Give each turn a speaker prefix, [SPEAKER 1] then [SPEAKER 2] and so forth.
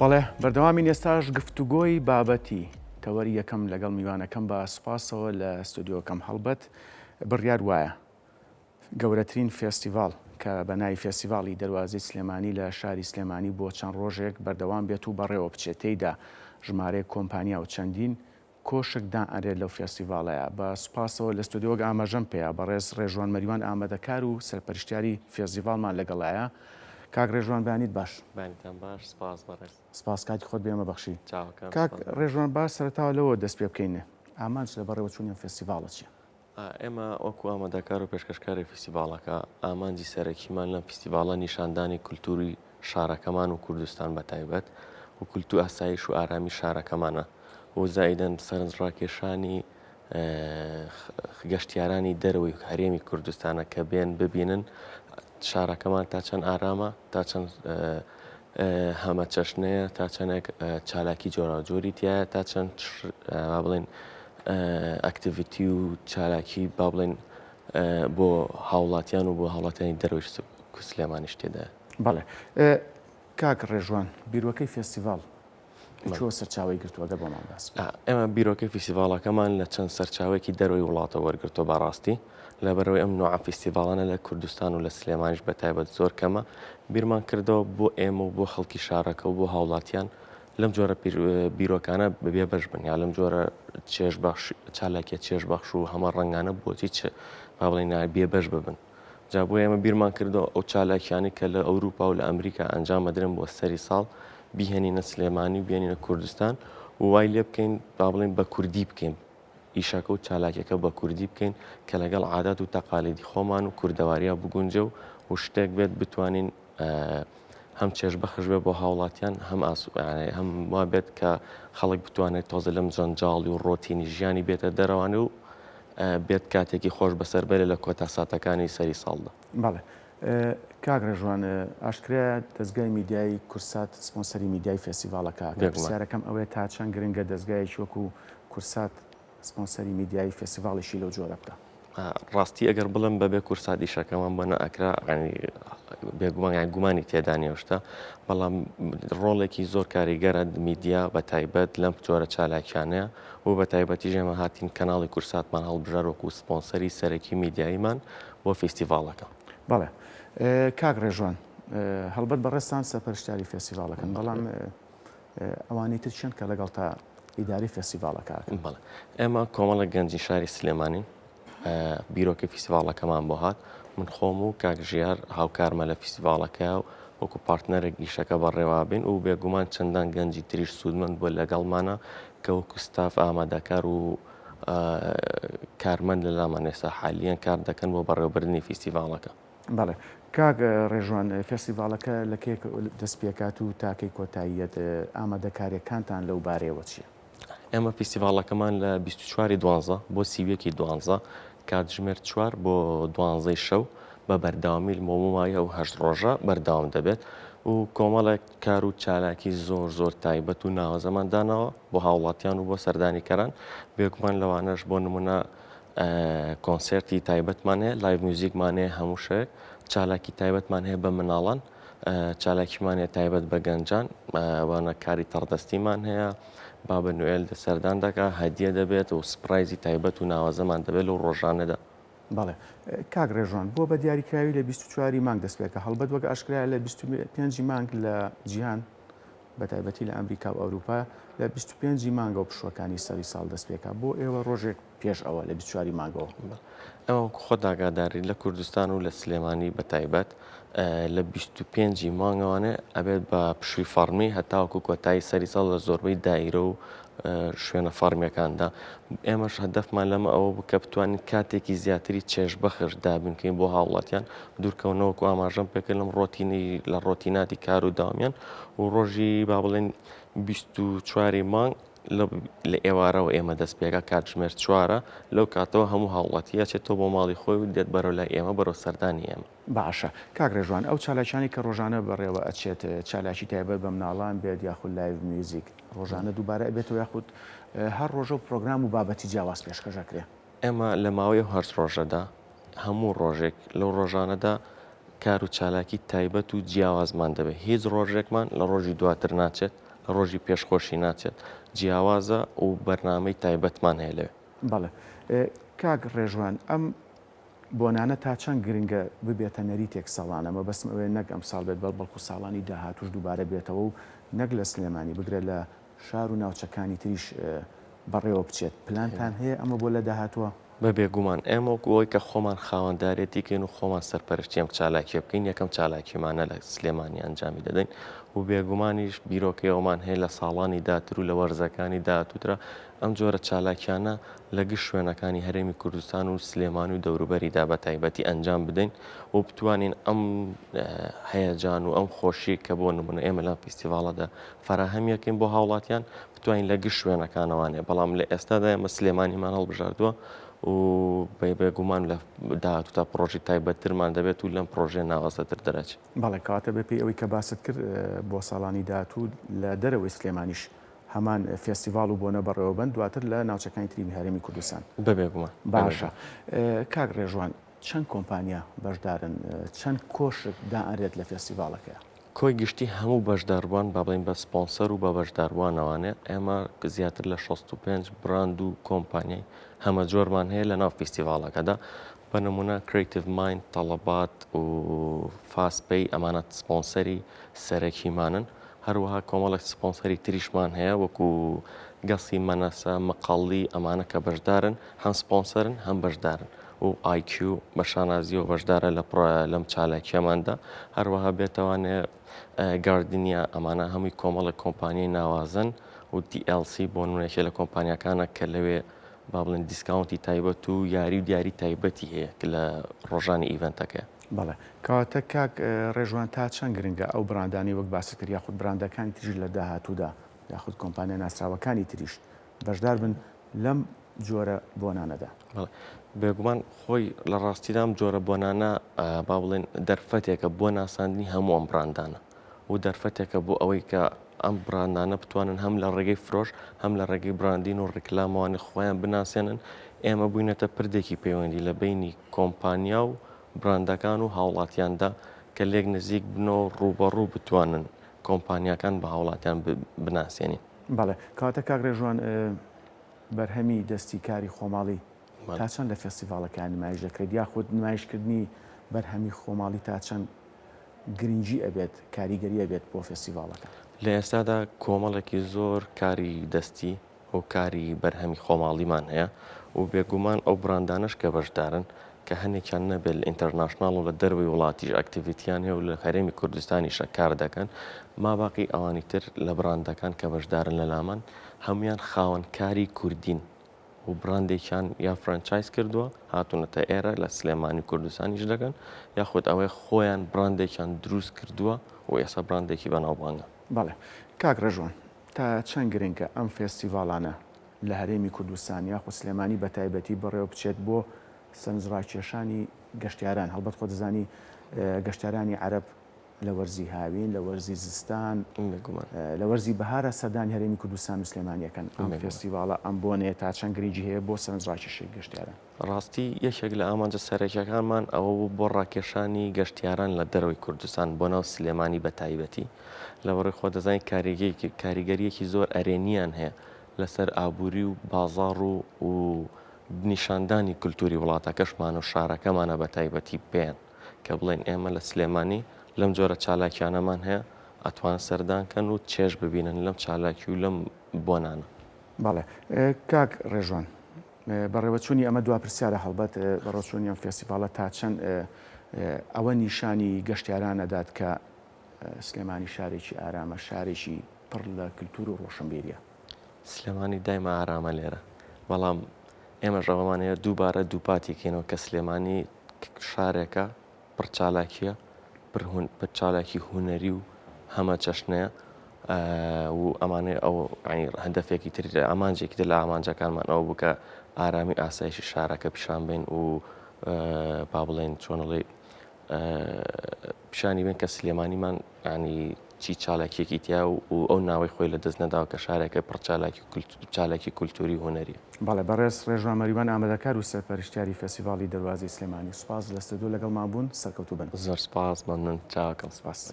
[SPEAKER 1] بەڵێ بەردەوامی ئێستاش گفتوگۆی بابەتی تەوەری یەکەم لەگەڵ میوانەکەم بە سوپاسەوە لە ستودیۆکەم هەڵبەت بڕیار وایە گەورەترین فێستیڤاڵ کە بە ناوی فێستیڤاڵی دەروازەی سلێمانی لە شاری سلێمانی بۆ چەند ڕۆژێک بەردەوام بێت و بەڕێوە بچێت تێیدا ژمارەیە کۆمپانیا و چەندین کۆشکدان ئەرێت لەو فێستیڤاڵەیە بە سوپاسەوە لە ستودیۆک ئاماژەم پێەیە بەڕێز ڕێژوان مەریوان ئامادەکار و سەرپەرشتیاری فێستیڤاڵمان لەگەڵایە. کاک ڕێژوان بەیانیت باش.
[SPEAKER 2] بانیتان باش، سپاس بەڕێز.
[SPEAKER 1] سپاس کاتی خۆت بێمە بەخشی.
[SPEAKER 2] چاوەکەم.
[SPEAKER 1] کاک ڕێژوان باش سەرەتاوە لەوە دەست پێ بکەینێ. ئامانج لە بەڕێوە چوونیان فێستیڤاڵە چییە؟
[SPEAKER 2] ئێمە وەکو ئامادەکار و پێشکەشکاری فستیڤاڵەکە ئامانجی سەرەکیمان لەم فستیڤاڵە نیشاندانی کولتوری شارەکەمان و کوردستان بەتایبەت و کولتور ئاسایش و ئارامی شارەکەمانە و زایدەن سەرنجڕاکێشانی گەشتیارانی دەرەوەی هەرێمی کوردستانە کە بێن ببینن شارەکەمان تا چەند ئارامە، تا چەند هەمە چەشنەیە، تا چەندێک چالاکی جۆراوجۆری تایە، تا چەند بڵێن ئەکتیڤیتی و چالاکی با بڵێن بۆ هاوڵاتیان و بۆ هاوڵاتیانی دەرەوەی سلێمانیش تێدایە.
[SPEAKER 1] بەڵێ کاک ڕێژوان بیرۆکەی فێستیڤاڵ چۆ سەرچاوی گرتووە دە بۆمان باس.
[SPEAKER 2] ئێمە بیرۆکەی فستیڤاڵەکەمان لە چەند سەرچاوێکی دەرەوەی وڵاتە وەرگرتۆ بەڕاستی لەبەرەوەی ئەم نوع فستیڤاڵانە لە کوردستان و لە سلێمانیش بەتایبەت زۆر کەمە بیرمان کردەوە بۆ ئێمە و بۆ خەڵکی شارەکە و بۆ هاوڵاتیان لەم جۆرە بیرۆکانە بەبێ بەش بن یا لەم جۆرە چالاکیە چێژبەخش و هەمە ڕنگانە بۆچی با بڵێن بێ بەش ببن. جا بۆ ئێمە بیرمان کردەوە ئەو چالاکیانی کە لە ئەوروپا و لە ئەمریکا ئەنجام مەدرن بۆ سەری ساڵ بیهێنینە سلێمانی و بێنینە کوردستان و وای لێ بکەین با بڵێن بە کوردی بکەین ئیشەکە و چالاکیەکە بە کوردی بکەین کە لەگەڵ عادات و تەقالیدی خۆمان و کوردەواریە بگونجە و شتێک بێت بتوانین هەم چێژبەخش بێت بۆ هاوڵاتیان هەم وا بێت کە خەڵک بتوانێت تۆزە لەم جەنجاڵی و ڕۆتینی ژیانی بێتە دەرەوانێ و بێت کاتێکی خۆش بەسەر بێت لە کۆتا ساتەکانی سەری ساڵدا.
[SPEAKER 1] بەڵێ کاک ڕێژوان ئاشکرایە دەستگای میدیایی کورسات سپۆنسەری میدیای فێستیڤاڵەکە پرسیارەکەم ئەوەیە تا چەند گرنگە دەستگایەکی وەکو کورسات سپۆنسەری میدیای فێستیڤاڵیشی لەو جۆرە بکە.
[SPEAKER 2] ڕاستی ئەگەر بڵم بەبێ کورسات ئیشەکەمان بۆ نەئەکرا بێگومان گومانی تێدانیێشتا بەڵام ڕۆڵێکی زۆر کاریگەرە میدیا بە تایبەت لەم جۆرە چالاکیانەیە و بە تایبەتی ژێمە هاتین کەناڵی کورساتمان هەڵبژار وەکو سپۆنسەری سەرەکی میدیاییمان بۆ فستیڤاڵەکە.
[SPEAKER 1] بەڵێ کاک ڕێژوان هەڵبەت بەڕێستان سەرپەرشتیاری فێستیڤاڵەکەن بەڵام ئەوانەی تر چێن کە لەگەڵ تا ئیداری فێستیڤاڵەکە.
[SPEAKER 2] بەڵێ ئێمە کۆمەڵە گەنجی شاری سلێمانی بیرۆکە فستیڤاڵەکەمان بۆ هات من خۆم و کاک ژیار هاوکارمە لە فستیڤاڵەکە و وەکو پارتنەرێک گیشەکە بەڕێوابین و بێگومان چەندان گەنجی تریش سوودمەند بۆ لەگەڵمانە کە وەکو ستاف ئامادەکار و کارمەند لە لامان ئێستا حالیان کار دەکەن بۆ بەڕێوەبردننی فستیڤاڵەکە.
[SPEAKER 1] بەڵێ کاک ڕێژوان فێستیڤاڵەکە لە کێک دەست پێکات و تاکەی کۆتاییەت ئامادەکاریەکانتان لەو بارەیەوە چییە؟
[SPEAKER 2] ئێمە فستیڤاڵەکەمان لە 24/12 بۆ سیوێکی 12 کاتژمێر 4 بۆ 12 شەو بە بەرداوامی مۆمایە و هەشت ڕۆژە بەرداوام دەبێت و کۆمەڵێک کار و چالاکی زۆر تایبەت و ناوەزەماندانەوە بۆ هاوڵاتیان و بۆ سەردانیکەران بێگومان لەوانەش بۆ نمونە کۆنسرتی تایبەتمان هەیە لایڤ میوزیکمان هەیە هەموو شەیەک چالاکی تایبەتمان هەیە بە مناڵان چالاکیمان هەیە تایبەت بە گەنجان وانە کاری تەڕدەستیمان هەیە با بە نوێل سەردان دەکا هەدیە دەبێت و سپرایزی تایبەت و ناوازەمان دەبێت لەو ڕۆژانەدا.
[SPEAKER 1] بەڵێ کاک ڕێژوان بۆ بە دیاریکراوی لە 24 مانگ دەست پێکە هەڵبەت وەک ئاشکرایە لە 25 مانگ لە جیهان بە تایبەتی لە ئەمریکا و ئەوروپا لە 25 مانگە و پشوەکانی سەری ساڵ دەست پێکە بۆ ئێوە ڕۆژێک پێش ئەوە لە 24 مانگەوە.
[SPEAKER 2] ئەوە خۆ داگاداری لە کوردستان و لە سلێمانی بە تایبەت لە 25 مانگەوانێ ئەبێت بە پشووی فەرمی هەتاوەکو کۆتایی سەری ساڵ لە زۆربەی دایرە و شوێنە فەرمیەکاندا ئێمەش هەدەفمان لەمە ئەوە بکە بتوانین کاتێکی زیاتری چێژبەخش دابنکەین بۆ هاوڵاتیان دوورکەونەوەکو ئاماژەم پێکرد لەم لە ڕۆتیناتی کار و داوامیان و ڕۆژی با بڵێن 24 مانگ لە ئێوارەوە ئێمە دەست پێکە کاتژمێر 4 لەو کاتەوە هەموو هاوڵاتیە چێتەوە بۆ ماڵی خۆی و دێت بەرەو لای ئێمە بەرەو سەردانی ئێمە.
[SPEAKER 1] باشە کاک ڕێژوان ئەو چالاکیانی کە ڕۆژانە بەڕێوە ئەچێت چالاکی تایبەت بە مناڵان بێت یاخود لایڤ میوزیک ڕۆژانە دووبارە ئەبێتەوە یاخود هەر ڕۆژە و پرۆگرام و بابەتی جیاواز پێشکەشەکرێ.
[SPEAKER 2] ئێمە لە ماوەی هەرچ ڕۆژەدا هەموو ڕۆژێک لەو ڕۆژانەدا کار و چالاکی تایبەت و جیاوازمان دەبێت هیچ ڕۆژێکمان لە ڕۆژی دواتر ناچێت ڕۆژی پێشخۆشی ناچێت جیاوازە و بەرنامەی تایبەتمان هەیە لەوێ.
[SPEAKER 1] بەڵێ کاک ڕێژوان ئەم بۆنانە تا چەند گرنگە ببێتە نەریتێک ساڵانەمە بەسم ئەوێ نەک ئەم ساڵ بێت بەڵکو ساڵانی داهاتوش دووبارە بێتەوە و نەک لە سلێمانی بگرێت لە شار و ناوچەکانی تریش بەڕێوە بچێت پلانتان هەیە ئەمە بۆ لە داهاتوە؟
[SPEAKER 2] بە بێگومان ئێمە ئەوەی کە خۆمان خاوەنددارێتیکەین و خۆمان سەرپەرشتیم چالاکی بکەین یەکەم چالاکیمانە لە سلێمانی ئەنجامی دەدەین و بێگومانیش بیرۆکەیەوەمان هەیە لە ساڵانی داهاتوو و لە وەرزەکانی داهاتووترا ئەم جۆرە چالاکیانە لە گشت شوێنەکانی هەرێمی کوردستان و سلێمان و دەوروبەریدا بە تایبەتی ئەنجام بدەین و بتوانین ئەم هەیەجان و ئەم خۆشی کە بۆ نمونە ئێمە لە فیستیڤاڵەدا فراهەمیەکەین بۆ هاوڵاتیان بتوانین لە گشت شوێنەکانەوانێ بەڵام لە ئێستادا ئێمە سلێمانیمان هەڵبژاردووە و بێگومان لە داهاتوو تا پرۆژی تایبەتترمان دەبێت و لەم پرۆژێ ناوەستەتر دەرەچێت.
[SPEAKER 1] بەڵێ کاتە بێ پێی ئەوەی کە باست کرد بۆ ساڵانی داهاتوو لە دەرەوەی سلێمانیش هەمان فێستیڤاڵ و بۆنە بەڕێوەبەند دواتر لە ناوچەکانی تری هەرێمی کوردستان.
[SPEAKER 2] بەبێگومان
[SPEAKER 1] باشە. کاک ڕێژوان چەند کۆمپانیا بەشدارن چەند کۆشک دائەرێت لە فێستیڤاڵەکە؟
[SPEAKER 2] کۆی گشتی هەموو بەشداربووان با بڵین بە سپۆنسەر و بە بەشداربووانەوانێ ئێمە زیاتر لە 65 براند و کۆمپانیای هەمە جۆرمان هەیە لە ناو فیستیڤاڵەکەدا بە نمونە کریتیڤ مایند تەڵەبات و فاسپەی ئەمانە سپۆنسەری سەرەکیمانن هەروەها کۆمەڵێک سپۆنسەری تریشمان هەیە وەکو گەسی مەنەسە مەقەڵی ئەمانە کە بەشدارن هەم سپۆنسەرن هەم بەشدارن و IQ بە شانازیەوە بەشدارە لەم چالاکیەماندا هەروەها بێتوانێ گاردنیا ئەمانە هەمووی کۆمەڵە کۆمپانیای ناوازن و DLC بۆ نمونەیەکێ لە کۆمپانیەکانە کە لەوێ با بڵێن دیسکاونتی تایبەت و یاری و دیاری تایبەتی هەیە کە لە ڕۆژانی ئیڤنتەکە.
[SPEAKER 1] بەڵێ کەواتە کاک ڕێژوان تا چەند گرنگە ئەو براندانی وەک باس کرد یاخود براندەکانی تریش لە داهاتوودا یاخود کۆمپانیا ناسراوەکانی تریش بەشدار بن لەم جۆرە بۆنانەدا؟
[SPEAKER 2] بێگومان خۆی لە ڕاستیدام جۆرە بۆنانە با بڵێن دەرفەتێکە بۆ ناساندنی هەموو ئەم براندانە و دەرفەتێکە بۆ ئەوەی کە ئەم براندانە بتوانن هەم لە ڕێگەی فرۆش هەم لە ڕێگەی براندین و ڕێکلامەوانی خۆیان بناسێنن ئێمە بووینەتە پردێکی پەیوەندی لە بینی کۆمپانیا و براندەکان و هاوڵاتیاندا کە لێک نزیک بنەوە ڕوبەڕوو بتوانن کۆمپانیاکان بە هاوڵاتیان بناسیێنین.
[SPEAKER 1] بەڵێ کاتە کاک ڕێژوان بەرهەمی دەستی کاری خۆماڵی تا چەند لە فێستیڤاڵەکان نمایش دەکرێت یاخود نمایشکردنی بەرهەمی خۆماڵی تا چەند گرنگی ئەبێت کاریگەری ئەبێت بۆ فێستیڤاڵەکە؟
[SPEAKER 2] لە ئێستادا کۆمەڵێکی زۆر کاری دەستی و کاری بەرهەمی خۆماڵیمان هەیە و بێگومان ئەو براندانش کە بەشدارن کە هەنێکیان نەبێت لە ئینتەرناشناڵ و لە دەروی وڵاتیش ئەکتیڤیتیان هەیە و لە هەرێمی کوردستانیشە کار دەکەن ماباقی ئەوانی تر لە براندەکان کە بەشدارن لە لامان هەمویان خاوەنکاری کوردین و براندێکیان یا فرانچایز کردووە هاتوونەتە ئێرە لە سلێمانی کوردستانیش دەکەن یاخود ئەوەی خۆیان براندێکیان دروست کردووە و ئێستا براندێکی بەناوبانگە.
[SPEAKER 1] بەڵێ کاک ڕێژوان تا چەند گرنگە ئەم فێستیڤاڵانە لە هەرێمی کوردستان یاخود سلێمانی بە تایبەتی بەڕێوە بچێت بۆ سەرنجڕاکێشانی گەشتیاران هەڵبەت خۆ دەزانی گەشتیارانی عەرب لە وەرزی هاوین لە وەرزی زستان لە وەرزی بەهارە سەردانی هەرێمی کوردستان و سلێمانیەکەن ئەم فێستیڤاڵە ئەم بۆنێ تا چەند گرنگی هەیە بۆ سەرنجڕاکێشەی گەشتیاران؟
[SPEAKER 2] ڕاستی یەکێک لە ئامانجە سەرەکیەکانمان ئەوە بوو بۆ ڕاکێشانی گەشتیاران لە دەروی کوردستان بۆ ناو سلێمانی بە تایبەتی لەوەڕێی خۆ دەزانین کاریگەریەکی زۆر ئەرێنیان هەیە لەسەر ئابووری و بازاڕ و نیشاندانی کولتوری وڵاتەکەشمان و شارەکەمانە بە تایبەتی پێیان کە بڵێن ئێمە لە سلێمانی لەم جۆرە چالاکیانەمان هەیە ئەتوان سەردانکەن و چێژ ببینن لەم چالاکی و لەم بۆنانە.
[SPEAKER 1] بەڵێ کاک ڕێژوان بەڕێوەچوونی ئەمە دوا پرسیارە هەڵبەت بەڕێوەچوونی ئەم فێستیڤاڵە تا چەند ئەوە نیشانی گەشتیارانەدات کە سلێمانی شارێکی ئارامە شارێکی پڕ لە کللتور و ڕۆشنبیریە؟
[SPEAKER 2] سلێمانی دایما ئارامە لێرە بەڵام ئێمە ژەوەمانەیە دووبارە دووپاتێکێنەوە کە سلێمانی شارێکە پڕچالاکیە پرچالاکی هوەری و هەمە چەشنەیە و ئەمانەیە ئەو هەندەفێکی تر ئامانجێکی تر لە ئامانجەکانمان ئەو بکە ئارامی ئاسایشی شارەکە پیشان بین و با بڵێن چۆنەڵێ پیشانی بین کە سلێمانیمان ینی چی چالاکیەکی تیا و ئەو ناوەی خۆی لە دەست نەداوە کە شارێکە پڕچالاکی کولتوری هوەریە.
[SPEAKER 1] بەڵێ بەڕێز ڕێژوان مەریوان ئامادەکار و سەرپەرشتیاری فێستیڤاڵی دەروازی سلێمانی سوپاس لە ستودیۆ لەگەڵمان بوون سەرکەوتوو بن.
[SPEAKER 2] زۆر سپاس مەمنون چاوەکەم.
[SPEAKER 1] سپاس.